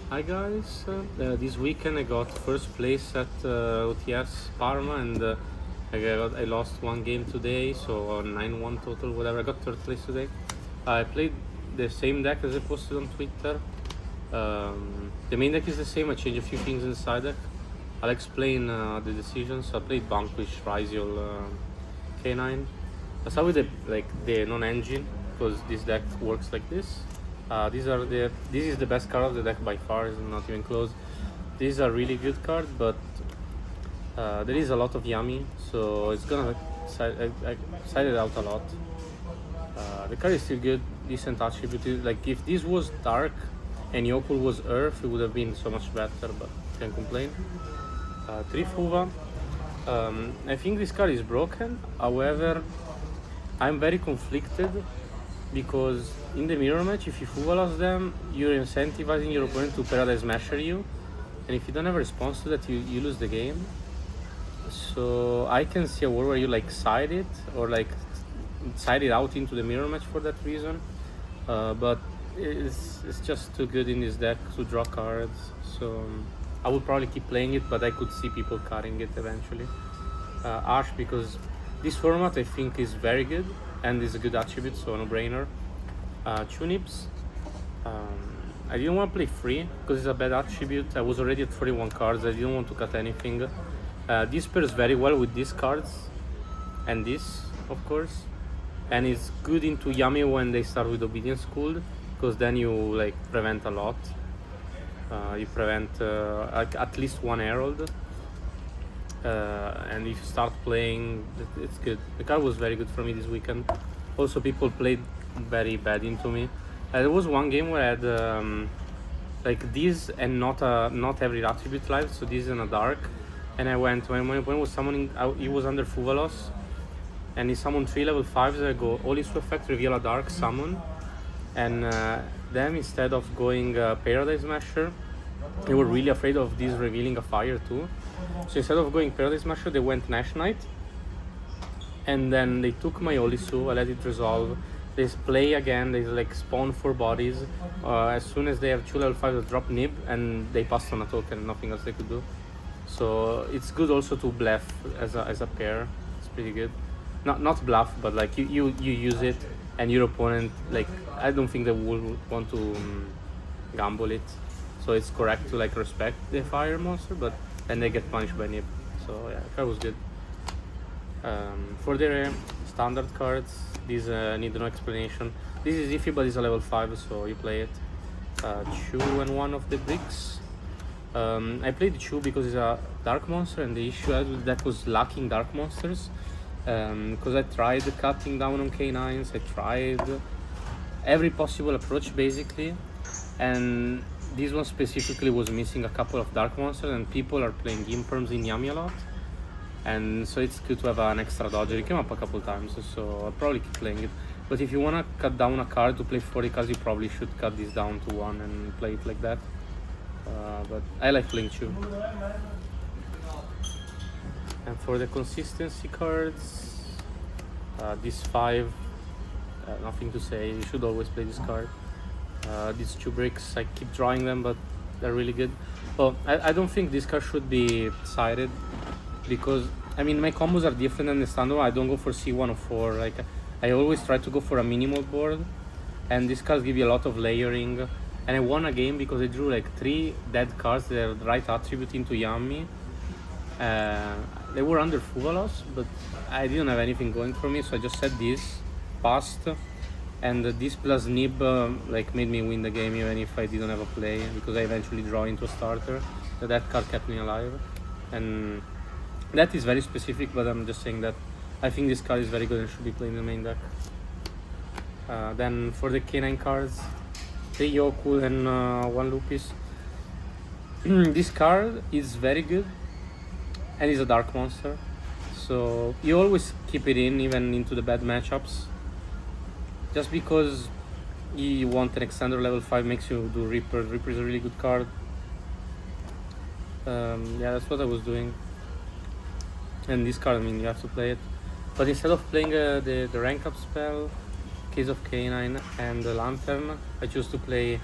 Hi guys, this weekend I got first place at OTS Parma and I lost one game today, so 9-1 total, whatever. I got third place today. I played the same deck as I posted on Twitter. The main deck is the same, I changed a few things in the side deck. I'll explain the decisions. I played Vanquish, Ryzeal, K9. I start with the non-engine because this deck works like this. This is the best card of the deck by far. It's not even close. These are really good cards, but there is a lot of yummy, so it's gonna side it out a lot. The card is still good, decent attribute. Like if this was dark and Yokul was earth, it would have been so much better, but can't complain. 3 Fuva. I think this card is broken. However, I'm very conflicted because in the mirror match, if you Fuvalas them, you're incentivizing your opponent to Paradise Smasher you, and if you don't have a response to that, you lose the game. So I can see a world where you like side it or like side it out into the mirror match for that reason, but it's just too good in this deck to draw cards. So I would probably keep playing it, but I could see people cutting it eventually. Ash, because this format I think is very good and is a good attribute, so no brainer. Tunips. I didn't want to play free because it's a bad attribute. I was already at 41 cards. I didn't want to cut anything. This pairs very well with these cards and this, of course. And it's good into Yami when they start with Obedience School, because then you like prevent a lot. You prevent at least one Herald. And if you start playing, it's good. The card was very good for me this weekend. Also, people played very bad into me. There was one game where I had like this and not every attribute live, so this in a dark. And I went, when my opponent was summoning, he was under Fuvalos, and he summoned 3 level 5s. I go, all his effect, reveal a dark, summon. And them, instead of going Paradise Smasher, they were really afraid of this revealing a fire too. So instead of going Paradise Smasher, they went Nash Knight. And then they took my Olisu, I let it resolve. They play again, they like spawn 4 bodies. As soon as they have 2 level 5, they drop Nib, and they pass on a token, nothing else they could do. So it's good also to bluff as a pair. It's pretty good. Not bluff, but like you use it, and your opponent, like, I don't think they will want to gamble it. So it's correct to like respect the fire monster, but then they get punished by Nib. So yeah, card was good. For the standard cards, these need no explanation. This is iffy, but it's a level 5, so you play it. 2 and 1 of the bricks. I played Chu because it's a dark monster, and the issue I had with that was lacking dark monsters. Because I tried cutting down on K9s, I tried every possible approach basically, and this one specifically was missing a couple of dark monsters, and people are playing Imperms in Yami a lot, and so it's good to have an extra dodger. It came up a couple times, so I'll probably keep playing it. But if you want to cut down a card to play 40 cards, you probably should cut this down to 1 and play it like that. But I like playing 2. And for the consistency cards, these 5, nothing to say. You should always play this card. These 2 bricks, I keep drawing them, but they're really good. Well, I don't think this card should be sided, because I mean my combos are different than the standard. I don't go for C1 or 4. Like I always try to go for a minimal board, and these cards give you a lot of layering. And I won a game because I drew like 3 dead cards that are the right attribute into Yami. They were under Fuvalos, but I didn't have anything going for me, so I just said this, passed, and this plus Nib like made me win the game even if I didn't have a play, because I eventually draw into a starter. That card kept me alive, and that is very specific, but I'm just saying that I think this card is very good and should be played in the main deck. Then for the K9 cards, 3 Yoku and 1 Lupis. This card is very good, and is a dark monster, so you always keep it in even into the bad matchups, just because you want an extender level 5 makes you do Reaper. Reaper is a really good card. Yeah, that's what I was doing. And this card, I mean, you have to play it, but instead of playing the rank up spell, Case of K9 and the Lantern, I choose to play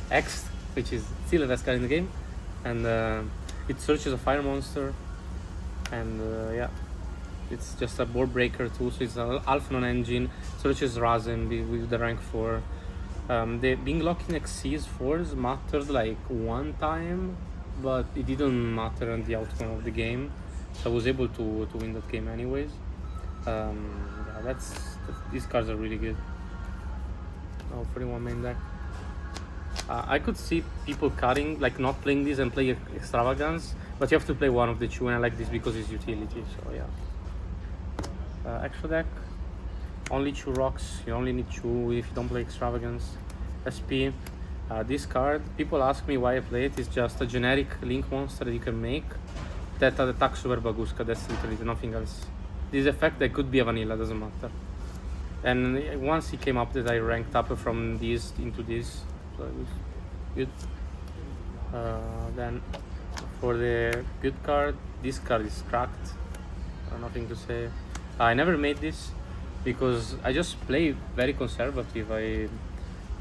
X which is still the best card in the game, and it searches a fire monster, and yeah, it's just a board breaker too. So it's an alpha non-engine, searches Ryzeal with the rank 4. The being locked in Xyz 4s mattered like one time, but it didn't matter on the outcome of the game. So I was able to win that game anyways. Yeah, these cards are really good. Oh, 41 main deck. I could see people cutting, like not playing this and play Extravagance, but you have to play one of the two, and I like this because it's utility, so yeah. Extra deck, only 2 rocks, you only need 2 if you don't play Extravagance. SP, this card, people ask me why I play it. It's just a generic link monster that you can make that attacks over Baguska, that's literally nothing else. This effect that could be a vanilla, doesn't matter. And once he came up that I ranked up from this into this, so it was good. Then for the good card, this card is cracked, nothing to say. I never made this because I just play very conservative. It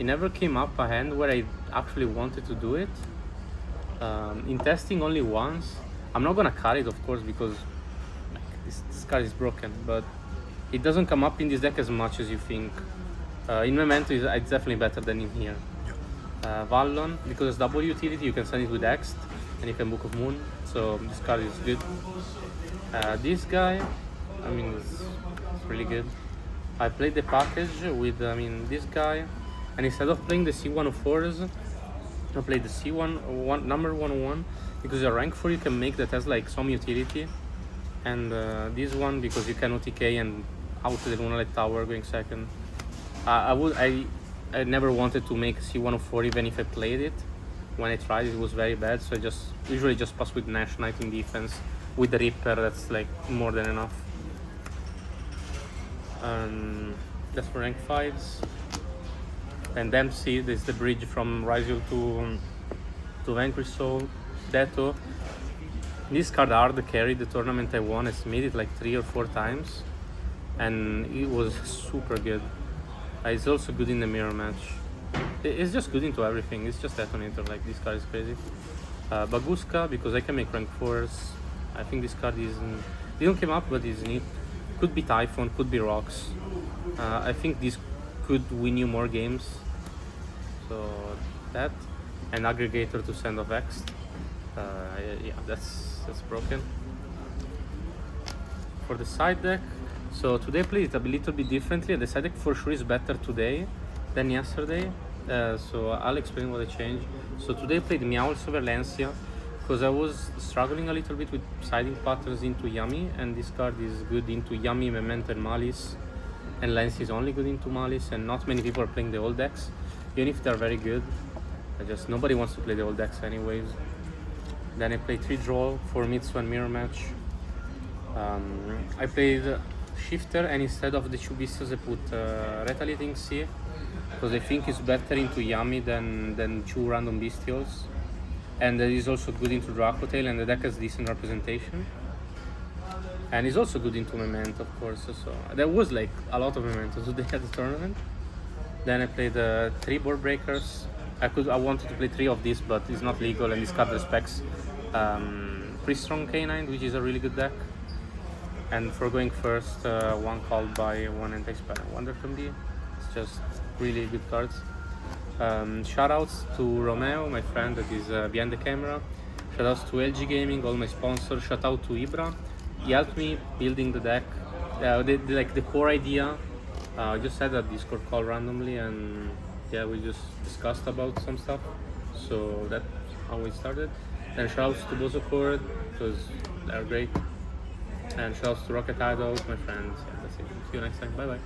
never came up a hand where I actually wanted to do it. In testing only once. I'm not gonna cut it, of course, because this card is broken, but it doesn't come up in this deck as much as you think. In Memento, it's definitely better than in here. Vallon, because it's double utility, you can send it with Ext, and you can Book of Moon, so this card is good. This guy, I mean, it's really good. I played the package with, this guy, and instead of playing the C104s, I played the C1 number 101, because a rank 4 you can make that has like some utility, and this one because you can OTK and out the Lunalight Tower going second. I never wanted to make C104 even if I played it. When I tried it was very bad, so I usually just pass with Nash Knight in defense with the Reaper. That's like more than enough. That's for rank 5s. And Dempsey, this is the bridge from Ryzeal to Vanquish Soul. Deto. This card hard carried the tournament I won. I made it like 3 or 4 times, and it was super good. It's also good in the mirror match. It's just good into everything. It's just detonator. Like this card is crazy. Baguska, because I can make rank 4s. I think this card didn't come up, but is neat. Could be Typhon, could be Rocks. I think this could win you more games. So that, and Aggregator to send off Ext. Yeah, that's broken. For the side deck, so today I played it a little bit differently. The side deck for sure is better today than yesterday. So I'll explain what I changed. So today I played Meowls over Lancia because I was struggling a little bit with siding patterns into Yummy, and this card is good into Yummy, Memento, and Malice. And Lancia is only good into Malice, and not many people are playing the old decks, even if they're very good. Nobody wants to play the old decks anyways. Then I played 3 draw, 4 Mitsu and mirror match. I played Shifter, and instead of the 2 beasts I put Retaliating Sea, because I think it's better into Yummy than 2 random bestials. And it is also good into Dracotail, and the deck has decent representation. And it's also good into Memento, of course. So there was like a lot of Memento today at the tournament. Then I played 3 board breakers. I wanted to play 3 of these, but it's not legal, and this card respects pretty strong K9, which is a really good deck. And for going first, 1 called by 1 anti-spell Wonder can be. It's just really good cards. Shoutouts to Romeo, my friend that is behind the camera. Shoutouts to LG Gaming, all my sponsors. Shoutout to Ibra. He helped me building the deck. The core idea. I just had a Discord call randomly, and yeah, we just discussed about some stuff. So that's how we started. And shoutouts to Bozo Cord, because they're great. And shoutouts to Rocket Idols, my friends. Yeah, that's it. See you next time. Bye bye.